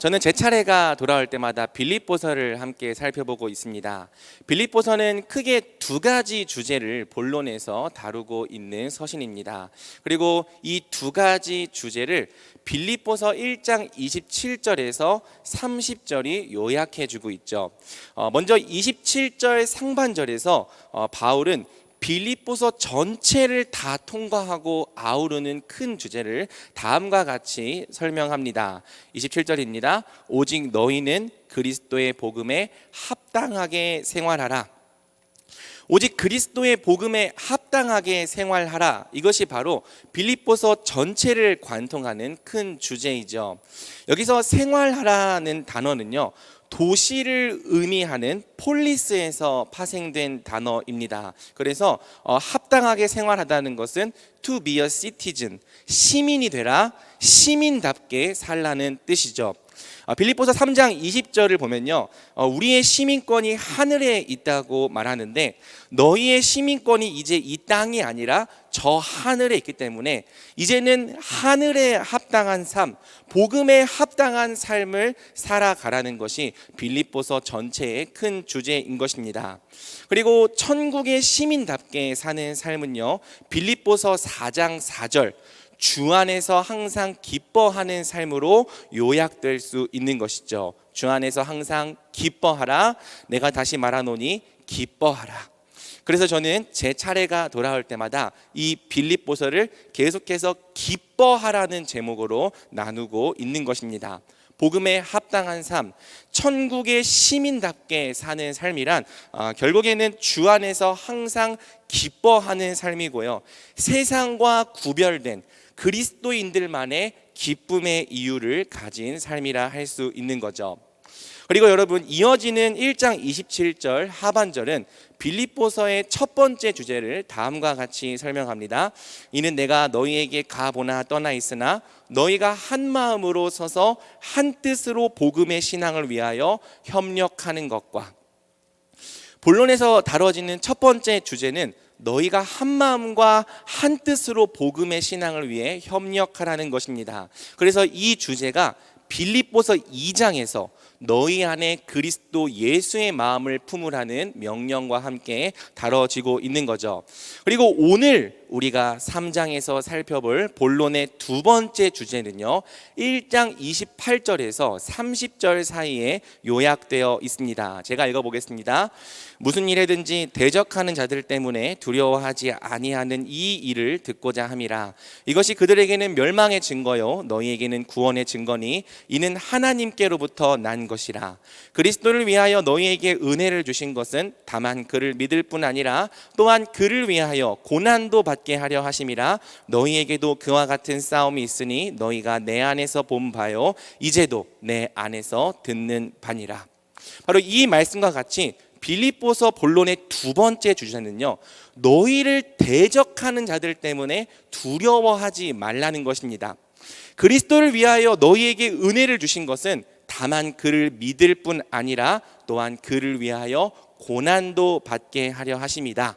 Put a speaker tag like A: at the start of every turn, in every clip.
A: 저는 제 차례가 돌아올 때마다 빌립보서를 함께 살펴보고 있습니다. 빌립보서는 크게 두 가지 주제를 본론에서 다루고 있는 서신입니다. 그리고 이 두 가지 주제를 빌립보서 1장 27절에서 30절이 요약해주고 있죠. 먼저 27절 상반절에서 바울은 빌립보서 전체를 다 통과하고 아우르는 큰 주제를 다음과 같이 설명합니다. 27절입니다. 오직 너희는 그리스도의 복음에 합당하게 생활하라. 오직 그리스도의 복음에 합당하게 생활하라. 이것이 바로 빌립보서 전체를 관통하는 큰 주제이죠. 여기서 생활하라는 단어는요, 도시를 의미하는 폴리스에서 파생된 단어입니다. 그래서 합당하게 생활하다는 것은 to be a citizen, 시민이 되라, 시민답게 살라는 뜻이죠. 빌립보서 3장 20절을 보면요, 우리의 시민권이 하늘에 있다고 말하는데, 너희의 시민권이 이제 이 땅이 아니라 저 하늘에 있기 때문에 이제는 하늘에 합당한 삶, 복음에 합당한 삶을 살아가라는 것이 빌립보서 전체의 큰 주제인 것입니다. 그리고 천국의 시민답게 사는 삶은요, 빌립보서 4장 4절 주 안에서 항상 기뻐하는 삶으로 요약될 수 있는 것이죠. 주 안에서 항상 기뻐하라. 내가 다시 말하노니 기뻐하라. 그래서 저는 제 차례가 돌아올 때마다 이 빌립보서를 계속해서 기뻐하라는 제목으로 나누고 있는 것입니다. 복음에 합당한 삶, 천국의 시민답게 사는 삶이란 결국에는 주 안에서 항상 기뻐하는 삶이고요, 세상과 구별된 그리스도인들만의 기쁨의 이유를 가진 삶이라 할 수 있는 거죠. 그리고 여러분, 이어지는 1장 27절 하반절은 빌립보서의 첫 번째 주제를 다음과 같이 설명합니다. 이는 내가 너희에게 가보나 떠나 있으나 너희가 한 마음으로 서서 한 뜻으로 복음의 신앙을 위하여 협력하는 것과, 본론에서 다뤄지는 첫 번째 주제는 너희가 한 마음과 한 뜻으로 복음의 신앙을 위해 협력하라는 것입니다. 그래서 이 주제가 빌립보서 2장에서 너희 안에 그리스도 예수의 마음을 품으라는 명령과 함께 다뤄지고 있는 거죠. 그리고 오늘 우리가 3장에서 살펴볼 본론의 두 번째 주제는요, 1장 28절에서 30절 사이에 요약되어 있습니다. 제가 읽어보겠습니다. 무슨 일에든지 대적하는 자들 때문에 두려워하지 아니하는 이 일을 듣고자 함이라. 이것이 그들에게는 멸망의 증거요 너희에게는 구원의 증거니 이는 하나님께로부터 난 것이라. 그리스도를 위하여 너희에게 은혜를 주신 것은 다만 그를 믿을 뿐 아니라 또한 그를 위하여 고난도 받게 하려 하심이라. 너희에게도 그와 같은 싸움이 있으니 너희가 내 안에서 본 바요 이제도 내 안에서 듣는 바니라. 바로 이 말씀과 같이 빌립보서 본론의 두 번째 주제는요, 너희를 대적하는 자들 때문에 두려워하지 말라는 것입니다. 그리스도를 위하여 너희에게 은혜를 주신 것은 다만 그를 믿을 뿐 아니라 또한 그를 위하여 고난도 받게 하려 하심이다.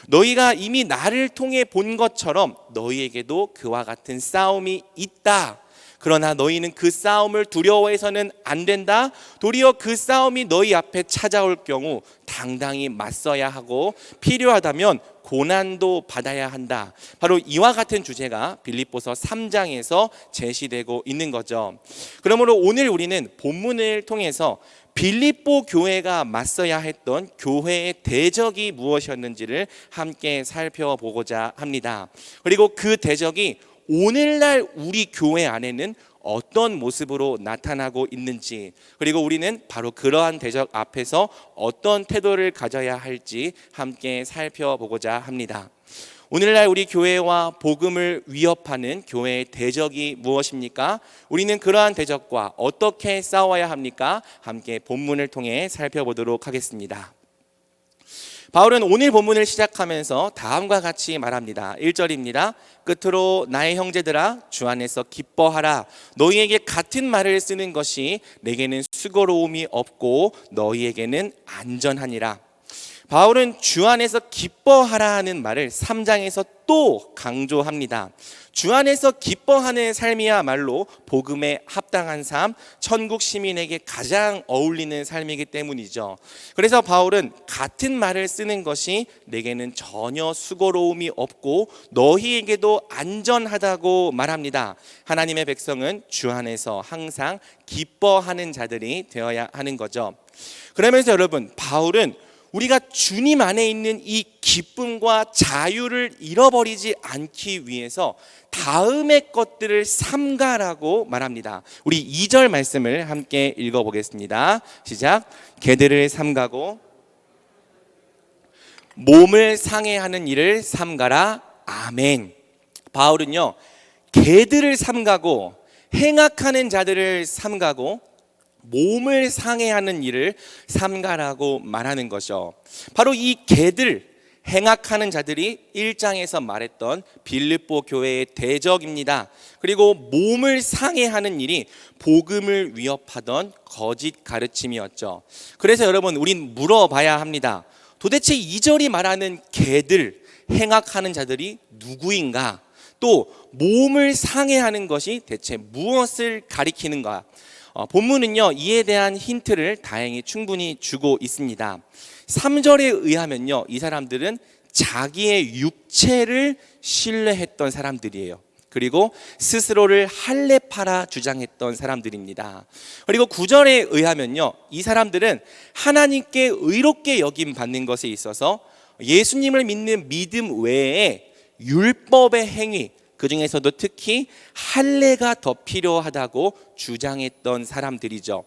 A: 너희가 이미 나를 통해 본 것처럼 너희에게도 그와 같은 싸움이 있다. 그러나 너희는 그 싸움을 두려워해서는 안 된다. 도리어 그 싸움이 너희 앞에 찾아올 경우 당당히 맞서야 하고 필요하다면 고난도 받아야 한다. 바로 이와 같은 주제가 빌립보서 3장에서 제시되고 있는 거죠. 그러므로 오늘 우리는 본문을 통해서 빌립보 교회가 맞서야 했던 교회의 대적이 무엇이었는지를 함께 살펴보고자 합니다. 그리고 그 대적이 오늘날 우리 교회 안에는 어떤 모습으로 나타나고 있는지, 그리고 우리는 바로 그러한 대적 앞에서 어떤 태도를 가져야 할지 함께 살펴보고자 합니다. 오늘날 우리 교회와 복음을 위협하는 교회의 대적이 무엇입니까? 우리는 그러한 대적과 어떻게 싸워야 합니까? 함께 본문을 통해 살펴보도록 하겠습니다. 바울은 오늘 본문을 시작하면서 다음과 같이 말합니다. 1절입니다. 끝으로 나의 형제들아 주 안에서 기뻐하라. 너희에게 같은 말을 쓰는 것이 내게는 수고로움이 없고 너희에게는 안전하니라. 바울은 주 안에서 기뻐하라 하는 말을 3장에서 또 강조합니다. 주 안에서 기뻐하는 삶이야말로 복음에 합당한 삶, 천국 시민에게 가장 어울리는 삶이기 때문이죠. 그래서 바울은 같은 말을 쓰는 것이 내게는 전혀 수고로움이 없고 너희에게도 안전하다고 말합니다. 하나님의 백성은 주 안에서 항상 기뻐하는 자들이 되어야 하는 거죠. 그러면서 여러분, 바울은 우리가 주님 안에 있는 이 기쁨과 자유를 잃어버리지 않기 위해서 다음의 것들을 삼가라고 말합니다. 우리 2절 말씀을 함께 읽어보겠습니다. 시작. 개들을 삼가고 몸을 상해하는 일을 삼가라. 아멘. 바울은요, 개들을 삼가고 행악하는 자들을 삼가고 몸을 상해하는 일을 삼가라고 말하는 것이죠. 바로 이 개들, 행악하는 자들이 1장에서 말했던 빌립보 교회의 대적입니다. 그리고 몸을 상해하는 일이 복음을 위협하던 거짓 가르침이었죠. 그래서 여러분, 우린 물어봐야 합니다. 도대체 2절이 말하는 개들, 행악하는 자들이 누구인가? 또 몸을 상해하는 것이 대체 무엇을 가리키는가? 본문은요, 이에 대한 힌트를 다행히 충분히 주고 있습니다. 3절에 의하면요, 이 사람들은 자기의 육체를 신뢰했던 사람들이에요. 그리고 스스로를 할례파라 주장했던 사람들입니다. 그리고 9절에 의하면요, 이 사람들은 하나님께 의롭게 여김 받는 것에 있어서 예수님을 믿는 믿음 외에 율법의 행위, 그 중에서도 특히 할례가 더 필요하다고 주장했던 사람들이죠.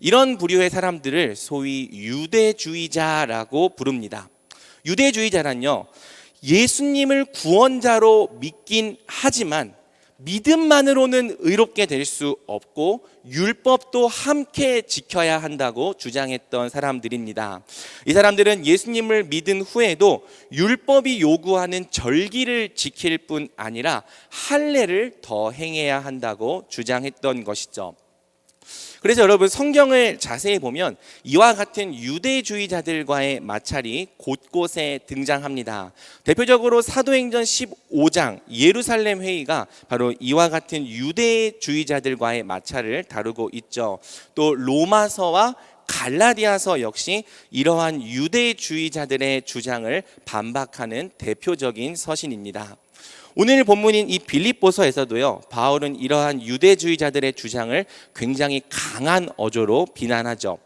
A: 이런 부류의 사람들을 소위 유대주의자라고 부릅니다. 유대주의자란요, 예수님을 구원자로 믿긴 하지만 믿음만으로는 의롭게 될 수 없고 율법도 함께 지켜야 한다고 주장했던 사람들입니다. 이 사람들은 예수님을 믿은 후에도 율법이 요구하는 절기를 지킬 뿐 아니라 할례를 더 행해야 한다고 주장했던 것이죠. 그래서 여러분, 성경을 자세히 보면 이와 같은 유대주의자들과의 마찰이 곳곳에 등장합니다. 대표적으로 사도행전 15장 예루살렘 회의가 바로 이와 같은 유대주의자들과의 마찰을 다루고 있죠. 또 로마서와 갈라디아서 역시 이러한 유대주의자들의 주장을 반박하는 대표적인 서신입니다. 오늘 본문인 이 빌립보서에서도요, 바울은 이러한 유대주의자들의 주장을 굉장히 강한 어조로 비난하죠.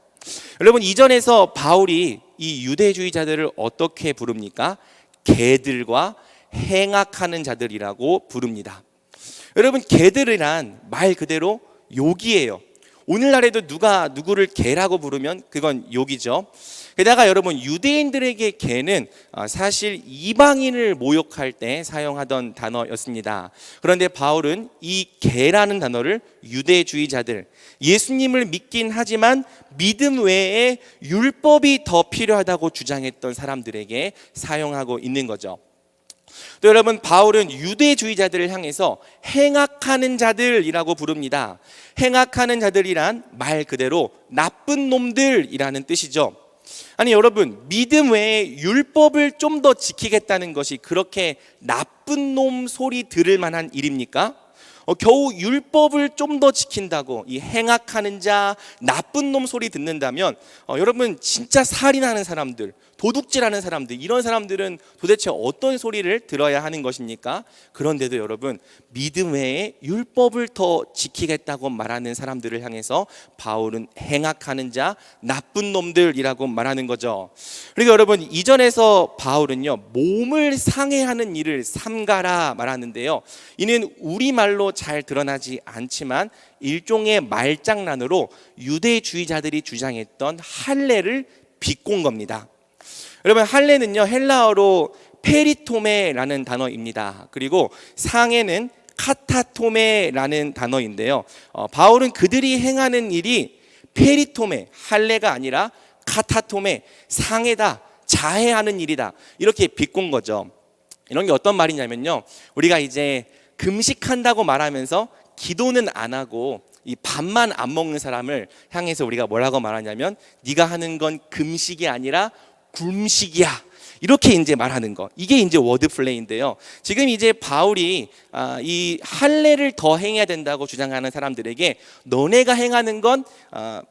A: 여러분, 이전에서 바울이 이 유대주의자들을 어떻게 부릅니까? 개들과 행악하는 자들이라고 부릅니다. 여러분, 개들이란 말 그대로 욕이에요. 오늘날에도 누가 누구를 개라고 부르면 그건 욕이죠. 게다가 여러분, 유대인들에게 개는 사실 이방인을 모욕할 때 사용하던 단어였습니다. 그런데 바울은 이 개라는 단어를 유대주의자들, 예수님을 믿긴 하지만 믿음 외에 율법이 더 필요하다고 주장했던 사람들에게 사용하고 있는 거죠. 또 여러분, 바울은 유대주의자들을 향해서 행악하는 자들이라고 부릅니다. 행악하는 자들이란 말 그대로 나쁜 놈들이라는 뜻이죠. 아니 여러분, 믿음 외에 율법을 좀 더 지키겠다는 것이 그렇게 나쁜 놈 소리 들을 만한 일입니까? 겨우 율법을 좀 더 지킨다고 이 행악하는 자, 나쁜 놈 소리 듣는다면 여러분, 진짜 살인하는 사람들, 도둑질하는 사람들, 이런 사람들은 도대체 어떤 소리를 들어야 하는 것입니까? 그런데도 여러분, 믿음 외에 율법을 더 지키겠다고 말하는 사람들을 향해서 바울은 행악하는 자, 나쁜 놈들이라고 말하는 거죠. 그리고 여러분, 이전에서 바울은요, 몸을 상해하는 일을 삼가라 말하는데요, 이는 우리말로 잘 드러나지 않지만 일종의 말장난으로 유대주의자들이 주장했던 할례를 비꼰 겁니다. 여러분, 할례는요, 헬라어로 페리토메라는 단어입니다. 그리고 상해는 카타토메라는 단어인데요, 바울은 그들이 행하는 일이 페리토메, 할례가 아니라 카타토메, 상해다, 자해하는 일이다, 이렇게 비꼰 거죠. 이런 게 어떤 말이냐면요, 우리가 이제 금식한다고 말하면서 기도는 안 하고 이 밥만 안 먹는 사람을 향해서 우리가 뭐라고 말하냐면, 네가 하는 건 금식이 아니라 굶식이야, 이렇게 이제 말하는 것, 이게 이제 워드 플레이인데요. 지금 이제 바울이 이 할례를 더 행해야 된다고 주장하는 사람들에게 너네가 행하는 건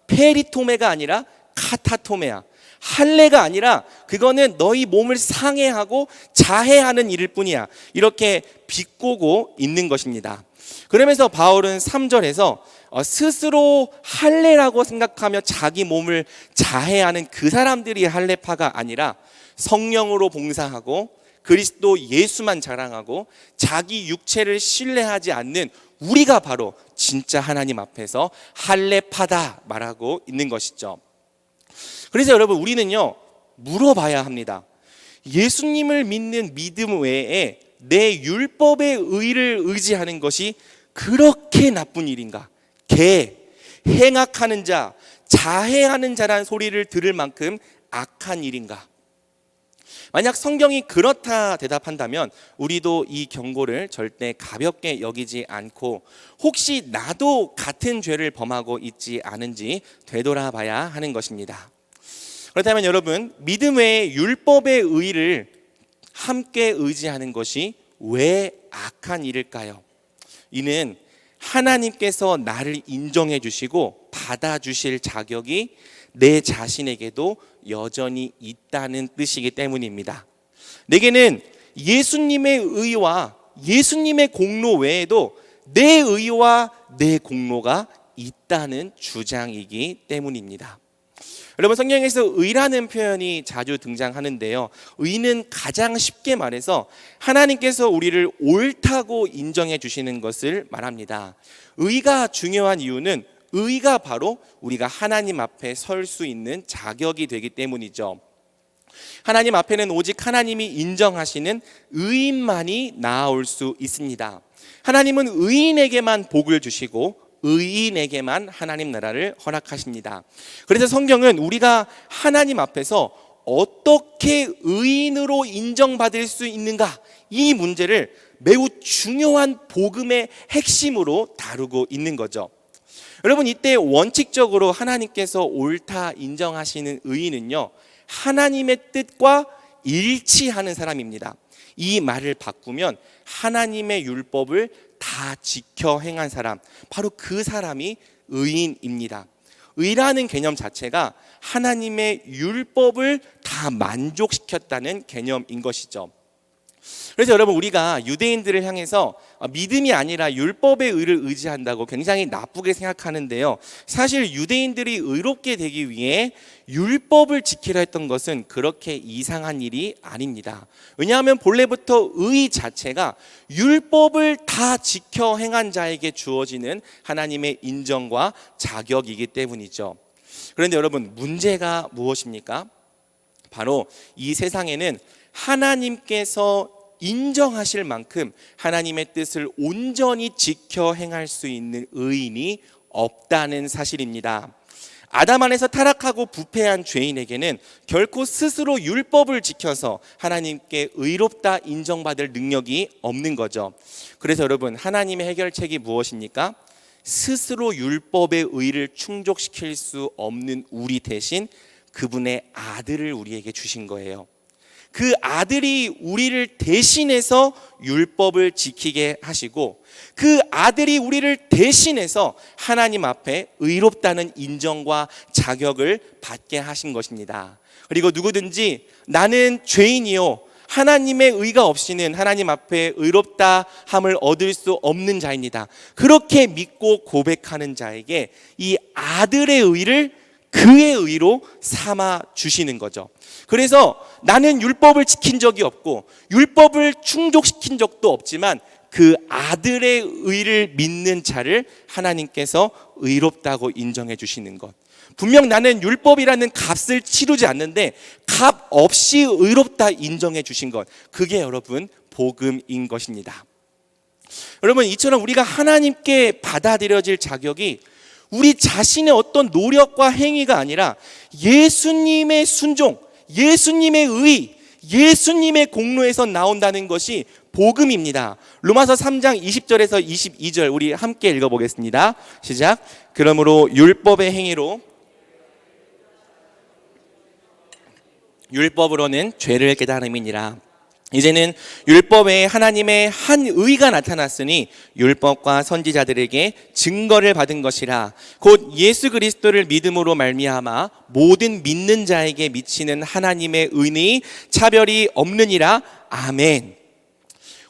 A: 페리토메가 아니라 카타토메야. 할례가 아니라 그거는 너희 몸을 상해하고 자해하는 일일 뿐이야. 이렇게 비꼬고 있는 것입니다. 그러면서 바울은 3절에서 스스로 할례라고 생각하며 자기 몸을 자해하는 그 사람들이 할례파가 아니라 성령으로 봉사하고 그리스도 예수만 자랑하고 자기 육체를 신뢰하지 않는 우리가 바로 진짜 하나님 앞에서 할례파다 말하고 있는 것이죠. 그래서 여러분, 우리는요 물어봐야 합니다. 예수님을 믿는 믿음 외에 내 율법의 의를 의지하는 것이 그렇게 나쁜 일인가? 개, 행악하는 자, 자해하는 자란 소리를 들을 만큼 악한 일인가? 만약 성경이 그렇다 대답한다면 우리도 이 경고를 절대 가볍게 여기지 않고 혹시 나도 같은 죄를 범하고 있지 않은지 되돌아봐야 하는 것입니다. 그렇다면 여러분, 믿음 외에 율법의 의를 함께 의지하는 것이 왜 악한 일일까요? 이는 하나님께서 나를 인정해 주시고 받아주실 자격이 내 자신에게도 여전히 있다는 뜻이기 때문입니다. 내게는 예수님의 의와 예수님의 공로 외에도 내 의와 내 공로가 있다는 주장이기 때문입니다. 여러분, 성경에서 의라는 표현이 자주 등장하는데요, 의는 가장 쉽게 말해서 하나님께서 우리를 옳다고 인정해 주시는 것을 말합니다. 의가 중요한 이유는 의가 바로 우리가 하나님 앞에 설 수 있는 자격이 되기 때문이죠. 하나님 앞에는 오직 하나님이 인정하시는 의인만이 나아올 수 있습니다. 하나님은 의인에게만 복을 주시고 의인에게만 하나님 나라를 허락하십니다. 그래서 성경은 우리가 하나님 앞에서 어떻게 의인으로 인정받을 수 있는가, 이 문제를 매우 중요한 복음의 핵심으로 다루고 있는 거죠. 여러분, 이때 원칙적으로 하나님께서 옳다 인정하시는 의인은요, 하나님의 뜻과 일치하는 사람입니다. 이 말을 바꾸면 하나님의 율법을 다 지켜 행한 사람, 바로 그 사람이 의인입니다. 의라는 개념 자체가 하나님의 율법을 다 만족시켰다는 개념인 것이죠. 그래서 여러분, 우리가 유대인들을 향해서 믿음이 아니라 율법의 의를 의지한다고 굉장히 나쁘게 생각하는데요, 사실 유대인들이 의롭게 되기 위해 율법을 지키려 했던 것은 그렇게 이상한 일이 아닙니다. 왜냐하면 본래부터 의 자체가 율법을 다 지켜 행한 자에게 주어지는 하나님의 인정과 자격이기 때문이죠. 그런데 여러분, 문제가 무엇입니까? 바로 이 세상에는 하나님께서 인정하실 만큼 하나님의 뜻을 온전히 지켜 행할 수 있는 의인이 없다는 사실입니다. 아담 안에서 타락하고 부패한 죄인에게는 결코 스스로 율법을 지켜서 하나님께 의롭다 인정받을 능력이 없는 거죠. 그래서 여러분, 하나님의 해결책이 무엇입니까? 스스로 율법의 의를 충족시킬 수 없는 우리 대신 그분의 아들을 우리에게 주신 거예요. 그 아들이 우리를 대신해서 율법을 지키게 하시고, 그 아들이 우리를 대신해서 하나님 앞에 의롭다는 인정과 자격을 받게 하신 것입니다. 그리고 누구든지 나는 죄인이요 하나님의 의가 없이는 하나님 앞에 의롭다 함을 얻을 수 없는 자입니다, 그렇게 믿고 고백하는 자에게 이 아들의 의를 그의 의로 삼아 주시는 거죠. 그래서 나는 율법을 지킨 적이 없고 율법을 충족시킨 적도 없지만 그 아들의 의를 믿는 자를 하나님께서 의롭다고 인정해 주시는 것. 분명 나는 율법이라는 값을 치르지 않는데 값 없이 의롭다 인정해 주신 것, 그게 여러분 복음인 것입니다. 여러분, 이처럼 우리가 하나님께 받아들여질 자격이 우리 자신의 어떤 노력과 행위가 아니라 예수님의 순종, 예수님의 의, 예수님의 공로에서 나온다는 것이 복음입니다. 로마서 3장 20절에서 22절 우리 함께 읽어보겠습니다. 시작. 그러므로 율법의 행위로 율법으로는 죄를 깨달음이니라. 이제는 율법에 하나님의 한 의가 나타났으니 율법과 선지자들에게 증거를 받은 것이라. 곧 예수 그리스도를 믿음으로 말미암아 모든 믿는 자에게 미치는 하나님의 은혜의 차별이 없느니라. 아멘.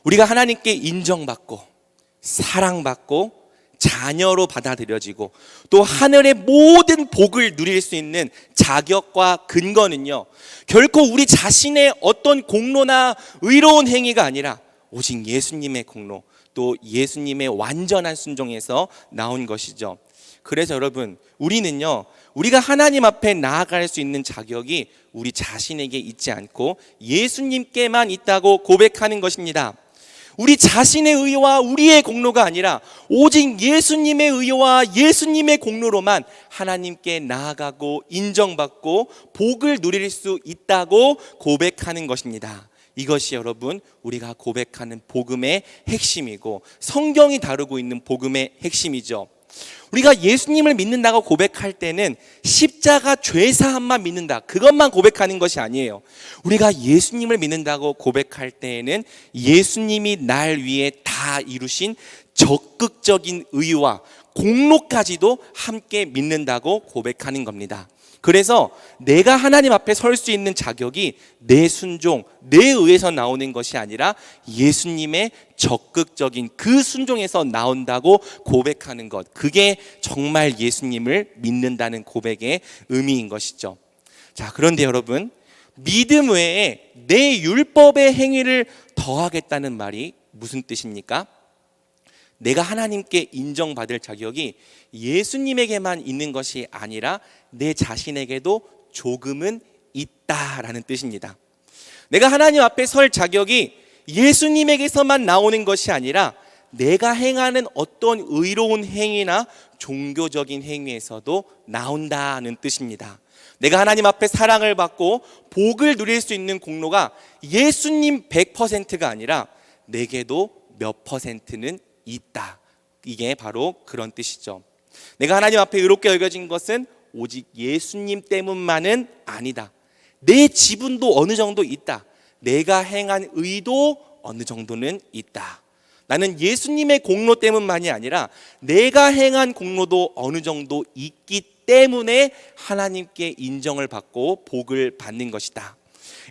A: 우리가 하나님께 인정받고 사랑받고 자녀로 받아들여지고 또 하늘의 모든 복을 누릴 수 있는 자격과 근거는요, 결코 우리 자신의 어떤 공로나 의로운 행위가 아니라 오직 예수님의 공로, 또 예수님의 완전한 순종에서 나온 것이죠. 그래서 여러분, 우리는요, 우리가 하나님 앞에 나아갈 수 있는 자격이 우리 자신에게 있지 않고 예수님께만 있다고 고백하는 것입니다. 우리 자신의 의와 우리의 공로가 아니라 오직 예수님의 의와 예수님의 공로로만 하나님께 나아가고 인정받고 복을 누릴 수 있다고 고백하는 것입니다. 이것이 여러분, 우리가 고백하는 복음의 핵심이고 성경이 다루고 있는 복음의 핵심이죠. 우리가 예수님을 믿는다고 고백할 때는 십자가 죄사함만 믿는다, 그것만 고백하는 것이 아니에요. 우리가 예수님을 믿는다고 고백할 때에는 예수님이 날 위해 다 이루신 적극적인 의와 공로까지도 함께 믿는다고 고백하는 겁니다. 그래서 내가 하나님 앞에 설 수 있는 자격이 내 순종, 내 의에서 나오는 것이 아니라 예수님의 적극적인 그 순종에서 나온다고 고백하는 것, 그게 정말 예수님을 믿는다는 고백의 의미인 것이죠. 자, 그런데 여러분, 믿음 외에 내 율법의 행위를 더하겠다는 말이 무슨 뜻입니까? 내가 하나님께 인정받을 자격이 예수님에게만 있는 것이 아니라 내 자신에게도 조금은 있다라는 뜻입니다. 내가 하나님 앞에 설 자격이 예수님에게서만 나오는 것이 아니라 내가 행하는 어떤 의로운 행위나 종교적인 행위에서도 나온다는 뜻입니다. 내가 하나님 앞에 사랑을 받고 복을 누릴 수 있는 공로가 예수님 100%가 아니라 내게도 몇 %는 있다. 이게 바로 그런 뜻이죠. 내가 하나님 앞에 의롭게 여겨진 것은 오직 예수님 때문만은 아니다. 내 지분도 어느 정도 있다. 내가 행한 의도 어느 정도는 있다. 나는 예수님의 공로 때문만이 아니라 내가 행한 공로도 어느 정도 있기 때문에 하나님께 인정을 받고 복을 받는 것이다.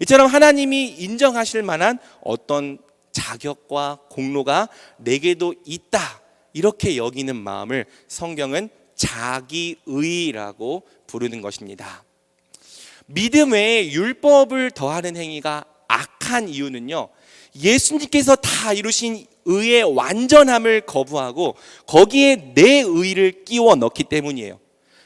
A: 이처럼 하나님이 인정하실 만한 어떤 자격과 공로가 내게도 있다, 이렇게 여기는 마음을 성경은 자기의라고 부르는 것입니다. 믿음 외에 율법을 더하는 행위가 악한 이유는요, 예수님께서 다 이루신 의의 완전함을 거부하고 거기에 내 의를 끼워 넣기 때문이에요.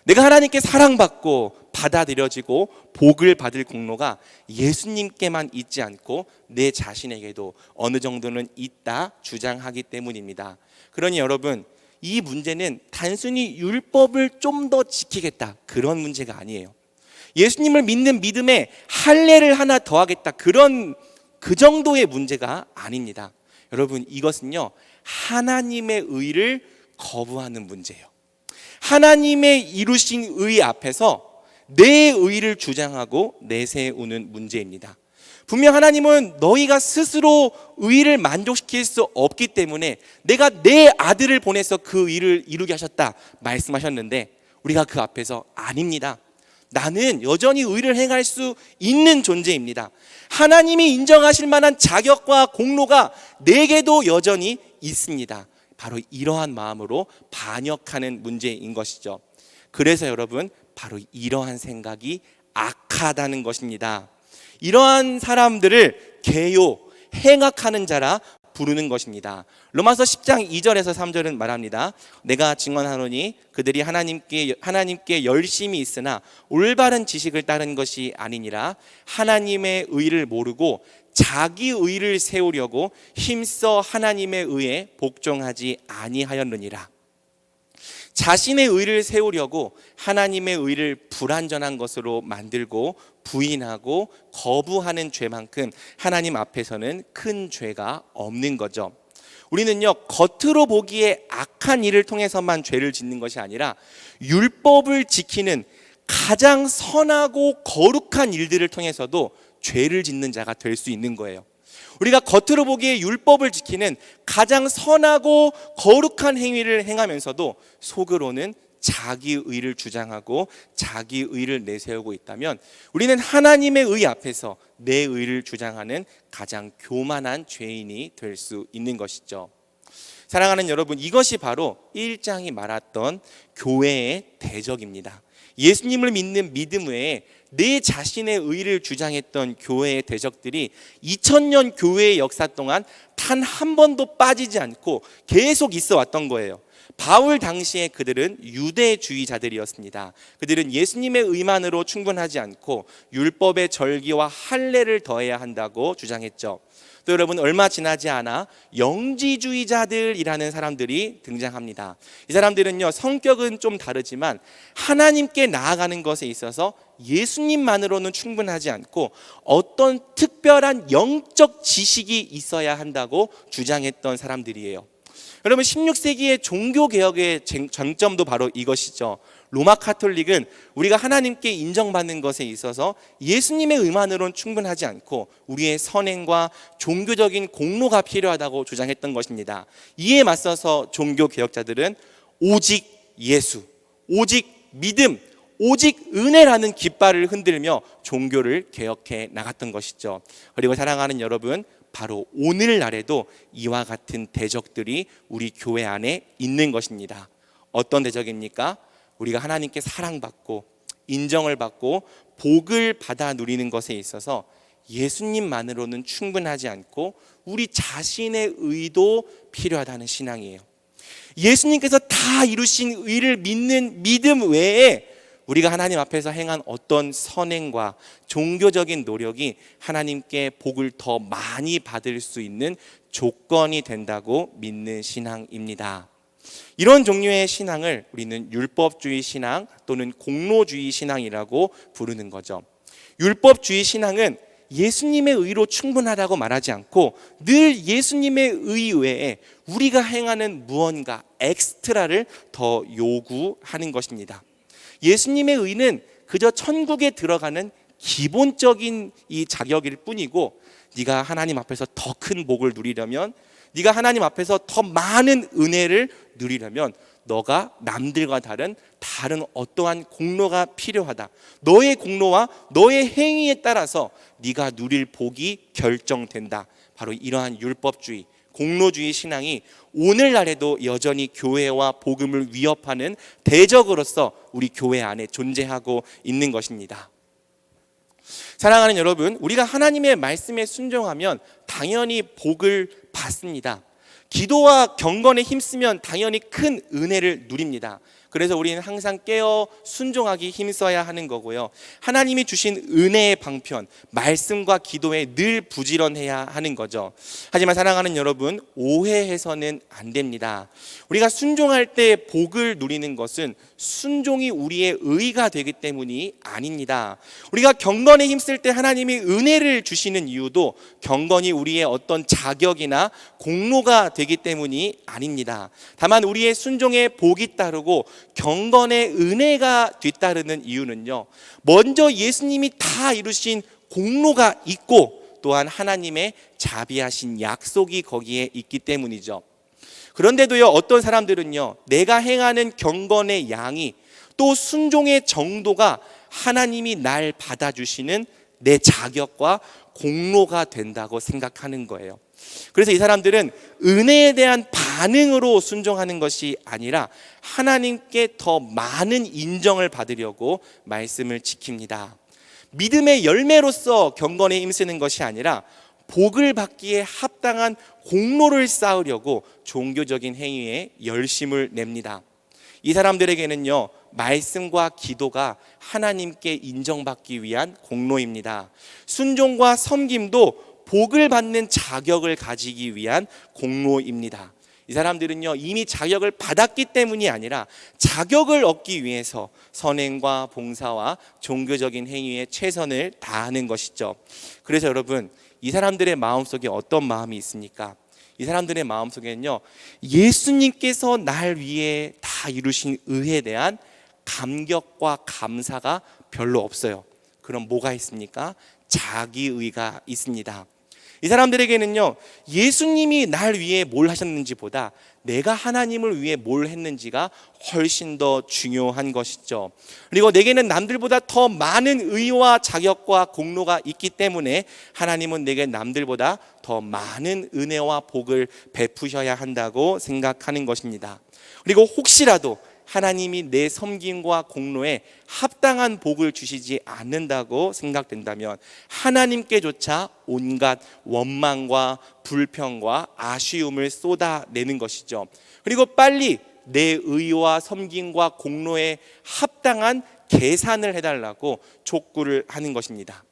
A: 내가 하나님께 사랑받고 받아들여지고 복을 받을 공로가 예수님께만 있지 않고 내 자신에게도 어느 정도는 있다 주장하기 때문입니다. 그러니 여러분, 이 문제는 단순히 율법을 좀 더 지키겠다, 그런 문제가 아니에요. 예수님을 믿는 믿음에 할례를 하나 더하겠다, 그 정도의 문제가 아닙니다. 여러분, 이것은요, 하나님의 의를 거부하는 문제예요. 하나님의 이루신 의 앞에서 내 의를 주장하고 내세우는 문제입니다. 분명 하나님은 너희가 스스로 의를 만족시킬 수 없기 때문에 내가 내 아들을 보내서 그 의를 이루게 하셨다 말씀하셨는데, 우리가 그 앞에서 아닙니다. 나는 여전히 의를 행할 수 있는 존재입니다. 하나님이 인정하실 만한 자격과 공로가 내게도 여전히 있습니다. 바로 이러한 마음으로 반역하는 문제인 것이죠. 그래서 여러분, 바로 이러한 생각이 악하다는 것입니다. 이러한 사람들을 개요, 행악하는 자라 부르는 것입니다. 로마서 10장 2절에서 3절은 말합니다. 내가 증언하노니 그들이 하나님께 열심히 있으나 올바른 지식을 따른 것이 아니니라. 하나님의 의를 모르고 자기 의를 세우려고 힘써 하나님의 의에 복종하지 아니하였느니라. 자신의 의를 세우려고 하나님의 의를 불완전한 것으로 만들고 부인하고 거부하는 죄만큼 하나님 앞에서는 큰 죄가 없는 거죠. 우리는요, 겉으로 보기에 악한 일을 통해서만 죄를 짓는 것이 아니라 율법을 지키는 가장 선하고 거룩한 일들을 통해서도 죄를 짓는 자가 될 수 있는 거예요. 우리가 겉으로 보기에 율법을 지키는 가장 선하고 거룩한 행위를 행하면서도 속으로는 자기 의를 주장하고 자기 의를 내세우고 있다면 우리는 하나님의 의 앞에서 내 의를 주장하는 가장 교만한 죄인이 될 수 있는 것이죠. 사랑하는 여러분, 이것이 바로 1장이 말했던 교회의 대적입니다. 예수님을 믿는 믿음 외에 내 자신의 의를 주장했던 교회의 대적들이 2000년 교회의 역사 동안 단 한 번도 빠지지 않고 계속 있어 왔던 거예요. 바울 당시에 그들은 유대주의자들이었습니다. 그들은 예수님의 의만으로 충분하지 않고 율법의 절기와 할례를 더해야 한다고 주장했죠. 또 여러분, 얼마 지나지 않아 영지주의자들이라는 사람들이 등장합니다. 이 사람들은요, 성격은 좀 다르지만 하나님께 나아가는 것에 있어서 예수님만으로는 충분하지 않고 어떤 특별한 영적 지식이 있어야 한다고 주장했던 사람들이에요. 여러분, 16세기의 종교개혁의 장점도 바로 이것이죠. 로마 카톨릭은 우리가 하나님께 인정받는 것에 있어서 예수님의 의만으로는 충분하지 않고 우리의 선행과 종교적인 공로가 필요하다고 주장했던 것입니다. 이에 맞서서 종교개혁자들은 오직 예수, 오직 믿음, 오직 은혜라는 깃발을 흔들며 종교를 개혁해 나갔던 것이죠. 그리고 사랑하는 여러분, 바로 오늘날에도 이와 같은 대적들이 우리 교회 안에 있는 것입니다. 어떤 대적입니까? 우리가 하나님께 사랑받고 인정을 받고 복을 받아 누리는 것에 있어서 예수님만으로는 충분하지 않고 우리 자신의 의도 필요하다는 신앙이에요. 예수님께서 다 이루신 의를 믿는 믿음 외에 우리가 하나님 앞에서 행한 어떤 선행과 종교적인 노력이 하나님께 복을 더 많이 받을 수 있는 조건이 된다고 믿는 신앙입니다. 이런 종류의 신앙을 우리는 율법주의 신앙 또는 공로주의 신앙이라고 부르는 거죠. 율법주의 신앙은 예수님의 의로 충분하다고 말하지 않고 늘 예수님의 의 외에 우리가 행하는 무언가 엑스트라를 더 요구하는 것입니다. 예수님의 의는 그저 천국에 들어가는 기본적인 이 자격일 뿐이고, 네가 하나님 앞에서 더 큰 복을 누리려면, 네가 하나님 앞에서 더 많은 은혜를 누리려면 너가 남들과 다른 어떠한 공로가 필요하다. 너의 공로와 너의 행위에 따라서 네가 누릴 복이 결정된다. 바로 이러한 율법주의, 공로주의 신앙이 오늘날에도 여전히 교회와 복음을 위협하는 대적으로서 우리 교회 안에 존재하고 있는 것입니다. 사랑하는 여러분, 우리가 하나님의 말씀에 순종하면 당연히 복을 받습니다. 기도와 경건에 힘쓰면 당연히 큰 은혜를 누립니다. 그래서 우리는 항상 깨어 순종하기 힘써야 하는 거고요. 하나님이 주신 은혜의 방편, 말씀과 기도에 늘 부지런해야 하는 거죠. 하지만 사랑하는 여러분, 오해해서는 안 됩니다. 우리가 순종할 때 복을 누리는 것은 순종이 우리의 의가 되기 때문이 아닙니다. 우리가 경건에 힘쓸 때 하나님이 은혜를 주시는 이유도 경건이 우리의 어떤 자격이나 공로가 되기 때문이 아닙니다. 다만 우리의 순종에 복이 따르고 경건의 은혜가 뒤따르는 이유는요, 먼저 예수님이 다 이루신 공로가 있고 또한 하나님의 자비하신 약속이 거기에 있기 때문이죠. 그런데도요, 어떤 사람들은요, 내가 행하는 경건의 양이 또 순종의 정도가 하나님이 날 받아주시는 내 자격과 공로가 된다고 생각하는 거예요. 그래서 이 사람들은 은혜에 대한 반응으로 순종하는 것이 아니라 하나님께 더 많은 인정을 받으려고 말씀을 지킵니다. 믿음의 열매로서 경건에 힘쓰는 것이 아니라 복을 받기에 합당한 공로를 쌓으려고 종교적인 행위에 열심을 냅니다. 이 사람들에게는요, 말씀과 기도가 하나님께 인정받기 위한 공로입니다. 순종과 섬김도 복을 받는 자격을 가지기 위한 공로입니다. 이 사람들은요, 이미 자격을 받았기 때문이 아니라 자격을 얻기 위해서 선행과 봉사와 종교적인 행위에 최선을 다하는 것이죠. 그래서 여러분, 이 사람들의 마음속에 어떤 마음이 있습니까? 이 사람들의 마음속에는요, 예수님께서 날 위해 다 이루신 의에 대한 감격과 감사가 별로 없어요. 그럼 뭐가 있습니까? 자기의가 있습니다. 이 사람들에게는요, 예수님이 날 위해 뭘 하셨는지 보다 내가 하나님을 위해 뭘 했는지가 훨씬 더 중요한 것이죠. 그리고 내게는 남들보다 더 많은 의와 자격과 공로가 있기 때문에 하나님은 내게 남들보다 더 많은 은혜와 복을 베푸셔야 한다고 생각하는 것입니다. 그리고 혹시라도 하나님이 내 섬김과 공로에 합당한 복을 주시지 않는다고 생각된다면 하나님께조차 온갖 원망과 불평과 아쉬움을 쏟아내는 것이죠. 그리고 빨리 내 의와 섬김과 공로에 합당한 계산을 해달라고 촉구를 하는 것입니다.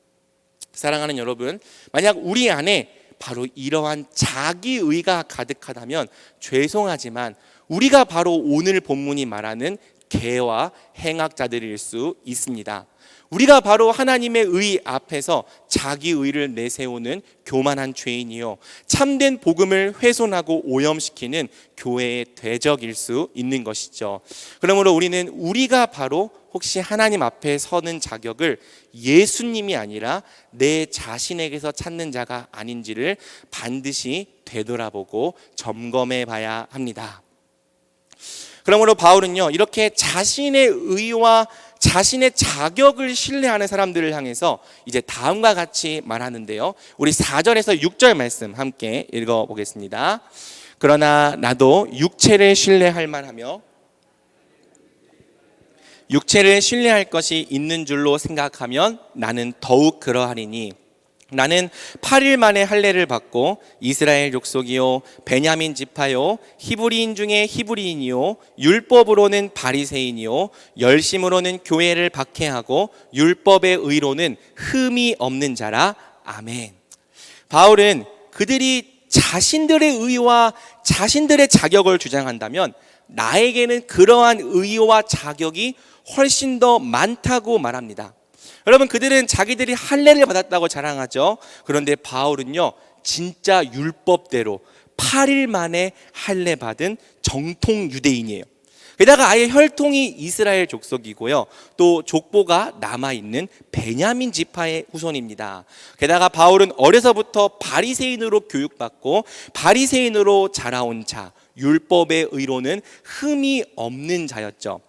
A: 사랑하는 여러분, 만약 우리 안에 바로 이러한 자기의가 가득하다면 죄송하지만 우리가 바로 오늘 본문이 말하는 개와 행악자들일 수 있습니다. 우리가 바로 하나님의 의 앞에서 자기의를 내세우는 교만한 죄인이요, 참된 복음을 훼손하고 오염시키는 교회의 대적일 수 있는 것이죠. 그러므로 우리는 우리가 바로 혹시 하나님 앞에 서는 자격을 예수님이 아니라 내 자신에게서 찾는 자가 아닌지를 반드시 되돌아보고 점검해 봐야 합니다. 그러므로 바울은요, 이렇게 자신의 의와 자신의 자격을 신뢰하는 사람들을 향해서 이제 다음과 같이 말하는데요, 우리 4절에서 6절 말씀 함께 읽어보겠습니다. 그러나 나도 육체를 신뢰할 만하며 육체를 신뢰할 것이 있는 줄로 생각하면 나는 더욱 그러하리니 나는 8일 만에 할례를 받고 이스라엘 족속이요 베냐민 지파요 히브리인 중에 히브리인이요 율법으로는 바리새인이요 열심으로는 교회를 박해하고 율법의 의로는 흠이 없는 자라. 아멘. 바울은 그들이 자신들의 의와 자신들의 자격을 주장한다면 나에게는 그러한 의와 자격이 훨씬 더 많다고 말합니다. 여러분, 그들은 자기들이 할례를 받았다고 자랑하죠. 그런데 바울은요, 진짜 율법대로 8일 만에 할례 받은 정통 유대인이에요. 게다가 아예 혈통이 이스라엘 족속이고요, 또 족보가 남아있는 베냐민 지파의 후손입니다. 게다가 바울은 어려서부터 바리새인으로 교육받고 바리새인으로 자라온 자, 율법의 의로는 흠이 없는 자였죠.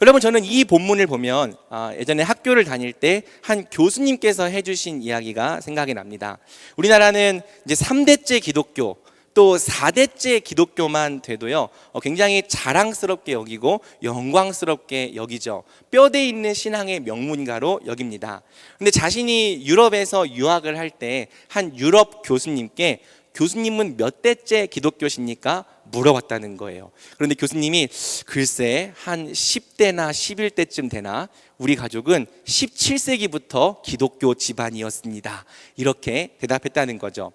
A: 여러분, 저는 이 본문을 보면 예전에 학교를 다닐 때 한 교수님께서 해주신 이야기가 생각이 납니다. 우리나라는 이제 3대째 기독교 또 4대째 기독교만 돼도요, 굉장히 자랑스럽게 여기고 영광스럽게 여기죠. 뼈대 있는 신앙의 명문가로 여깁니다. 근데 자신이 유럽에서 유학을 할 때 한 유럽 교수님께 교수님은 몇 대째 기독교십니까? 물어봤다는 거예요. 그런데 교수님이 글쎄 한 10대나 11대쯤 되나, 우리 가족은 17세기부터 기독교 집안이었습니다, 이렇게 대답했다는 거죠.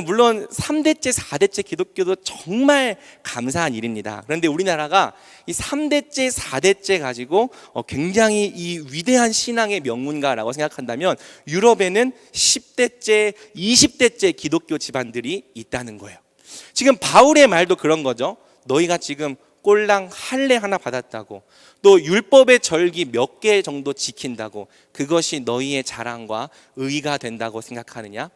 A: 물론 3대째 4대째 기독교도 정말 감사한 일입니다. 그런데 우리나라가 이 3대째 4대째 가지고 굉장히 이 위대한 신앙의 명문가라고 생각한다면 유럽에는 10대째 20대째 기독교 집안들이 있다는 거예요. 지금 바울의 말도 그런 거죠. 너희가 지금 꼴랑 할례 하나 받았다고, 또 율법의 절기 몇 개 정도 지킨다고 그것이 너희의 자랑과 의의가 된다고 생각하느냐?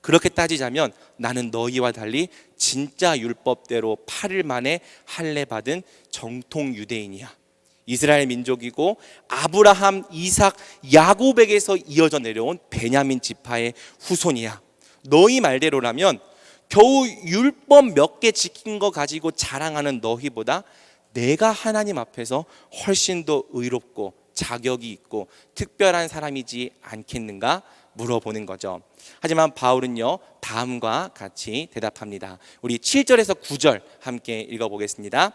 A: 그렇게 따지자면 나는 너희와 달리 진짜 율법대로 8일 만에 할례 받은 정통 유대인이야. 이스라엘 민족이고 아브라함, 이삭, 야곱에게서 이어져 내려온 베냐민 지파의 후손이야. 너희 말대로라면 겨우 율법 몇 개 지킨 거 가지고 자랑하는 너희보다 내가 하나님 앞에서 훨씬 더 의롭고 자격이 있고 특별한 사람이지 않겠는가 물어보는 거죠. 하지만 바울은요, 다음과 같이 대답합니다. 우리 7절에서 9절 함께 읽어보겠습니다.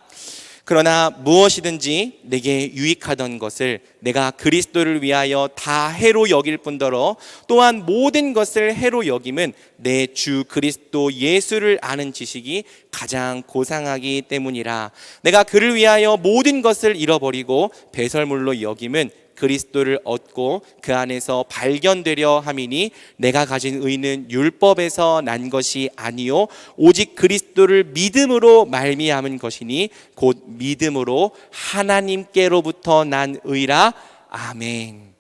A: 그러나 무엇이든지 내게 유익하던 것을 내가 그리스도를 위하여 다 해로 여길 뿐더러 또한 모든 것을 해로 여김은 내 주 그리스도 예수를 아는 지식이 가장 고상하기 때문이라. 내가 그를 위하여 모든 것을 잃어버리고 배설물로 여김은 그리스도를 얻고 그 안에서 발견되려 함이니 내가 가진 의는 율법에서 난 것이 아니요 오직 그리스도를 믿음으로 말미암은 것이니 곧 믿음으로 하나님께로부터 난 의라. 아멘.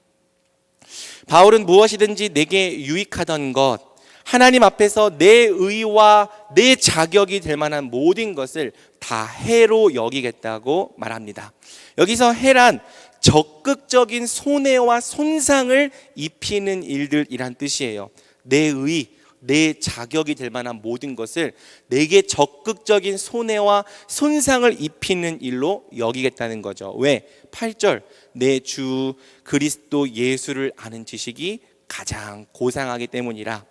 A: 바울은 무엇이든지 내게 유익하던 것, 하나님 앞에서 내 의와 내 자격이 될 만한 모든 것을 다 해로 여기겠다고 말합니다. 여기서 해란 적극적인 손해와 손상을 입히는 일들이란 뜻이에요. 내 의, 내 자격이 될 만한 모든 것을 내게 적극적인 손해와 손상을 입히는 일로 여기겠다는 거죠. 왜? 8절, 내 주 그리스도 예수를 아는 지식이 가장 고상하기 때문이라.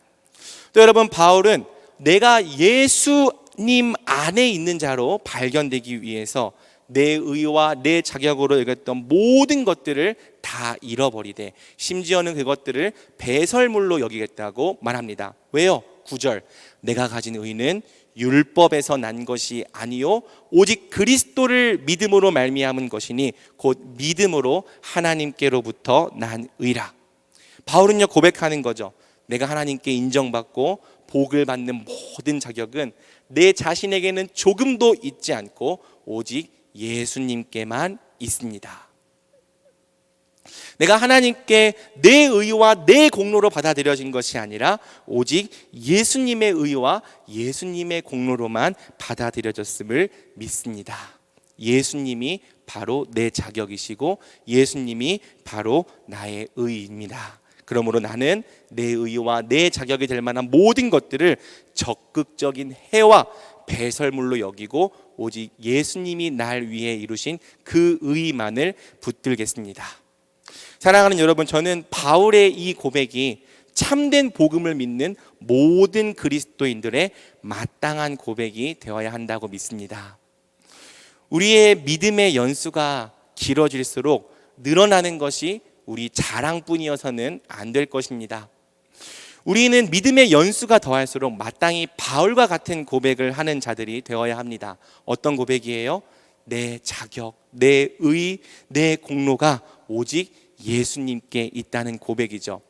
A: 또 여러분, 바울은 내가 예수님 안에 있는 자로 발견되기 위해서 내 의와 내 자격으로 여겼던 모든 것들을 다 잃어버리되 심지어는 그것들을 배설물로 여기겠다고 말합니다. 왜요? 9절, 내가 가진 의는 율법에서 난 것이 아니요 오직 그리스도를 믿음으로 말미암은 것이니 곧 믿음으로 하나님께로부터 난 의라. 바울은요 고백하는 거죠. 내가 하나님께 인정받고 복을 받는 모든 자격은 내 자신에게는 조금도 있지 않고 오직 예수님께만 있습니다. 내가 하나님께 내 의와 내 공로로 받아들여진 것이 아니라 오직 예수님의 의와 예수님의 공로로만 받아들여졌음을 믿습니다. 예수님이 바로 내 자격이시고 예수님이 바로 나의 의입니다. 그러므로 나는 내 의와 내 자격이 될 만한 모든 것들을 적극적인 해와 배설물로 여기고 오직 예수님이 날 위해 이루신 그 의만을 붙들겠습니다. 사랑하는 여러분, 저는 바울의 이 고백이 참된 복음을 믿는 모든 그리스도인들의 마땅한 고백이 되어야 한다고 믿습니다. 우리의 믿음의 연수가 길어질수록 늘어나는 것이 우리 자랑뿐이어서는 안 될 것입니다. 우리는 믿음의 연수가 더할수록 마땅히 바울과 같은 고백을 하는 자들이 되어야 합니다. 어떤 고백이에요? 내 자격, 내 의, 내 공로가 오직 예수님께 있다는 고백이죠.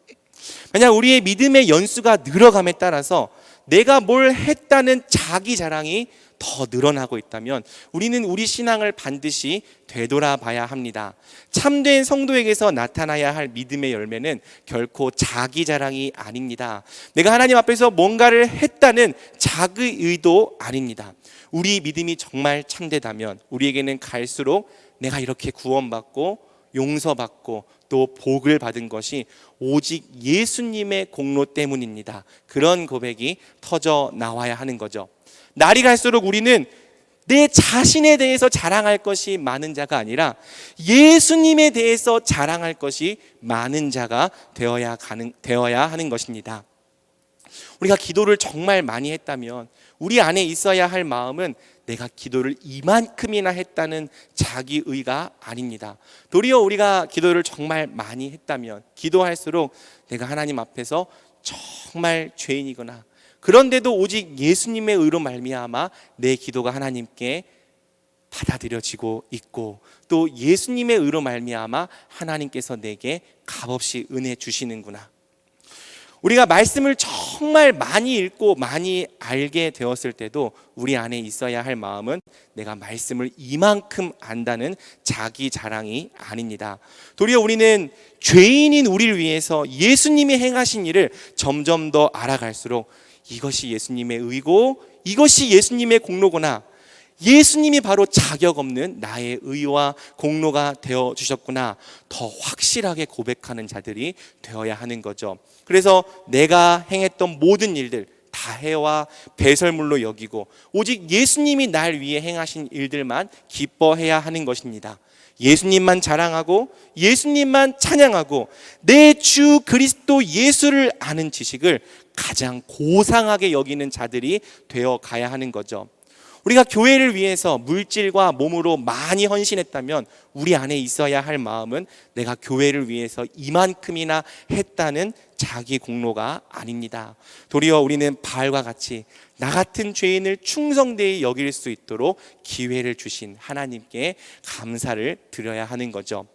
A: 만약 우리의 믿음의 연수가 늘어감에 따라서 내가 뭘 했다는 자기 자랑이 더 늘어나고 있다면 우리는 우리 신앙을 반드시 되돌아봐야 합니다. 참된 성도에게서 나타나야 할 믿음의 열매는 결코 자기 자랑이 아닙니다. 내가 하나님 앞에서 뭔가를 했다는 자기 의도 아닙니다. 우리 믿음이 정말 참되다면 우리에게는 갈수록 내가 이렇게 구원받고 용서받고 또 복을 받은 것이 오직 예수님의 공로 때문입니다. 그런 고백이 터져 나와야 하는 거죠. 날이 갈수록 우리는 내 자신에 대해서 자랑할 것이 많은 자가 아니라 예수님에 대해서 자랑할 것이 많은 자가 되어야 하는 것입니다. 우리가 기도를 정말 많이 했다면 우리 안에 있어야 할 마음은 내가 기도를 이만큼이나 했다는 자기의가 아닙니다. 도리어 우리가 기도를 정말 많이 했다면 기도할수록 내가 하나님 앞에서 정말 죄인이구나, 그런데도 오직 예수님의 의로 말미암아 내 기도가 하나님께 받아들여지고 있고 또 예수님의 의로 말미암아 하나님께서 내게 값없이 은혜 주시는구나. 우리가 말씀을 정말 많이 읽고 많이 알게 되었을 때도 우리 안에 있어야 할 마음은 내가 말씀을 이만큼 안다는 자기 자랑이 아닙니다. 도리어 우리는 죄인인 우리를 위해서 예수님이 행하신 일을 점점 더 알아갈수록 이것이 예수님의 의고 이것이 예수님의 공로구나, 예수님이 바로 자격 없는 나의 의와 공로가 되어 주셨구나, 더 확실하게 고백하는 자들이 되어야 하는 거죠. 그래서 내가 행했던 모든 일들 다 해와 배설물로 여기고 오직 예수님이 날 위해 행하신 일들만 기뻐해야 하는 것입니다. 예수님만 자랑하고 예수님만 찬양하고 내 주 그리스도 예수를 아는 지식을 가장 고상하게 여기는 자들이 되어 가야 하는 거죠. 우리가 교회를 위해서 물질과 몸으로 많이 헌신했다면 우리 안에 있어야 할 마음은 내가 교회를 위해서 이만큼이나 했다는 자기 공로가 아닙니다. 도리어 우리는 바울과 같이 나 같은 죄인을 충성되이 여길 수 있도록 기회를 주신 하나님께 감사를 드려야 하는 거죠.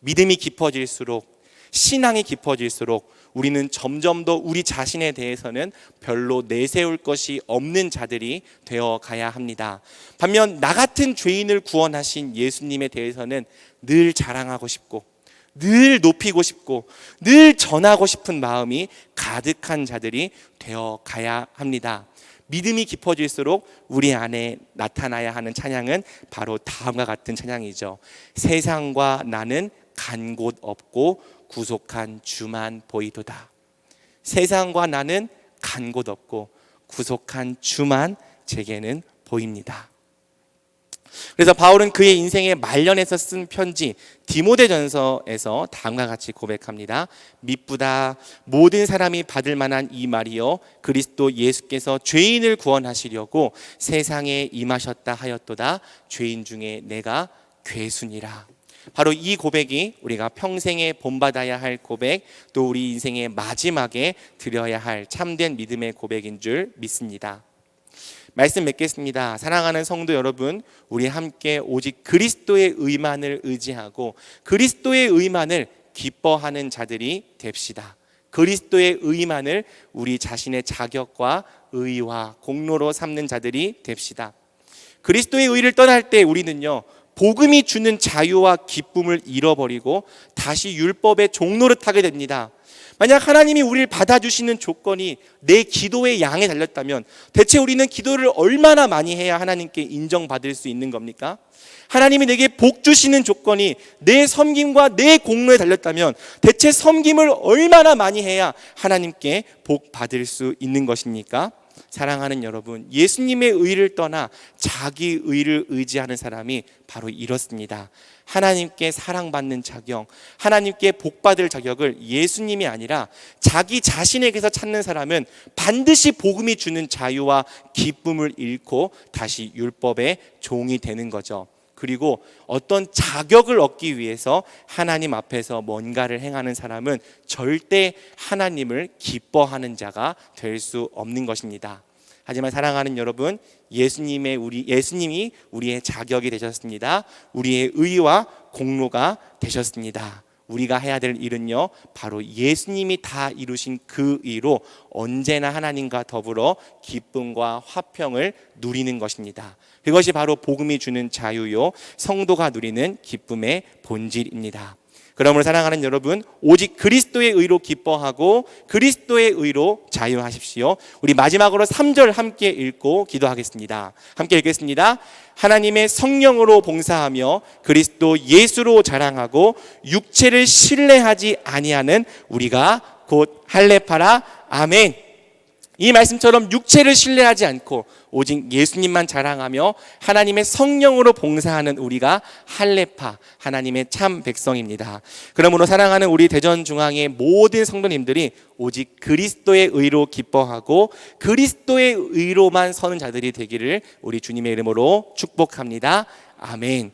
A: 믿음이 깊어질수록, 신앙이 깊어질수록 우리는 점점 더 우리 자신에 대해서는 별로 내세울 것이 없는 자들이 되어 가야 합니다. 반면 나 같은 죄인을 구원하신 예수님에 대해서는 늘 자랑하고 싶고, 늘 높이고 싶고, 늘 전하고 싶은 마음이 가득한 자들이 되어 가야 합니다. 믿음이 깊어질수록 우리 안에 나타나야 하는 찬양은 바로 다음과 같은 찬양이죠. 세상과 나는 간 곳 없고 구속한 주만 보이도다. 세상과 나는 간 곳 없고 구속한 주만 제게는 보입니다. 그래서 바울은 그의 인생의 말년에서 쓴 편지 디모데전서에서 다음과 같이 고백합니다. 미쁘다 모든 사람이 받을 만한 이 말이요 그리스도 예수께서 죄인을 구원하시려고 세상에 임하셨다 하였도다. 죄인 중에 내가 괴순이라. 바로 이 고백이 우리가 평생에 본받아야 할 고백, 또 우리 인생의 마지막에 드려야 할 참된 믿음의 고백인 줄 믿습니다. 말씀 맺겠습니다. 사랑하는 성도 여러분, 우리 함께 오직 그리스도의 의만을 의지하고 그리스도의 의만을 기뻐하는 자들이 됩시다. 그리스도의 의만을 우리 자신의 자격과 의와 공로로 삼는 자들이 됩시다. 그리스도의 의를 떠날 때 우리는요, 복음이 주는 자유와 기쁨을 잃어버리고 다시 율법의 종노릇하게 됩니다. 만약 하나님이 우리를 받아주시는 조건이 내 기도의 양에 달렸다면 대체 우리는 기도를 얼마나 많이 해야 하나님께 인정받을 수 있는 겁니까? 하나님이 내게 복 주시는 조건이 내 섬김과 내 공로에 달렸다면 대체 섬김을 얼마나 많이 해야 하나님께 복 받을 수 있는 것입니까? 사랑하는 여러분, 예수님의 의를 떠나 자기 의를 의지하는 사람이 바로 이렇습니다. 하나님께 사랑받는 자격, 하나님께 복받을 자격을 예수님이 아니라 자기 자신에게서 찾는 사람은 반드시 복음이 주는 자유와 기쁨을 잃고 다시 율법의 종이 되는 거죠. 그리고 어떤 자격을 얻기 위해서 하나님 앞에서 뭔가를 행하는 사람은 절대 하나님을 기뻐하는 자가 될 수 없는 것입니다. 하지만 사랑하는 여러분, 예수님이 우리의 자격이 되셨습니다. 우리의 의와 공로가 되셨습니다. 우리가 해야 될 일은요, 바로 예수님이 다 이루신 그 의로 언제나 하나님과 더불어 기쁨과 화평을 누리는 것입니다. 그것이 바로 복음이 주는 자유요, 성도가 누리는 기쁨의 본질입니다. 그러므로 사랑하는 여러분, 오직 그리스도의 의로 기뻐하고 그리스도의 의로 자유하십시오. 우리 마지막으로 3절 함께 읽고 기도하겠습니다. 함께 읽겠습니다. 하나님의 성령으로 봉사하며 그리스도 예수로 자랑하고 육체를 신뢰하지 아니하는 우리가 곧 할례파라. 아멘. 이 말씀처럼 육체를 신뢰하지 않고 오직 예수님만 자랑하며 하나님의 성령으로 봉사하는 우리가 할례파, 하나님의 참 백성입니다. 그러므로 사랑하는 우리 대전중앙의 모든 성도님들이 오직 그리스도의 의로 기뻐하고 그리스도의 의로만 서는 자들이 되기를 우리 주님의 이름으로 축복합니다. 아멘.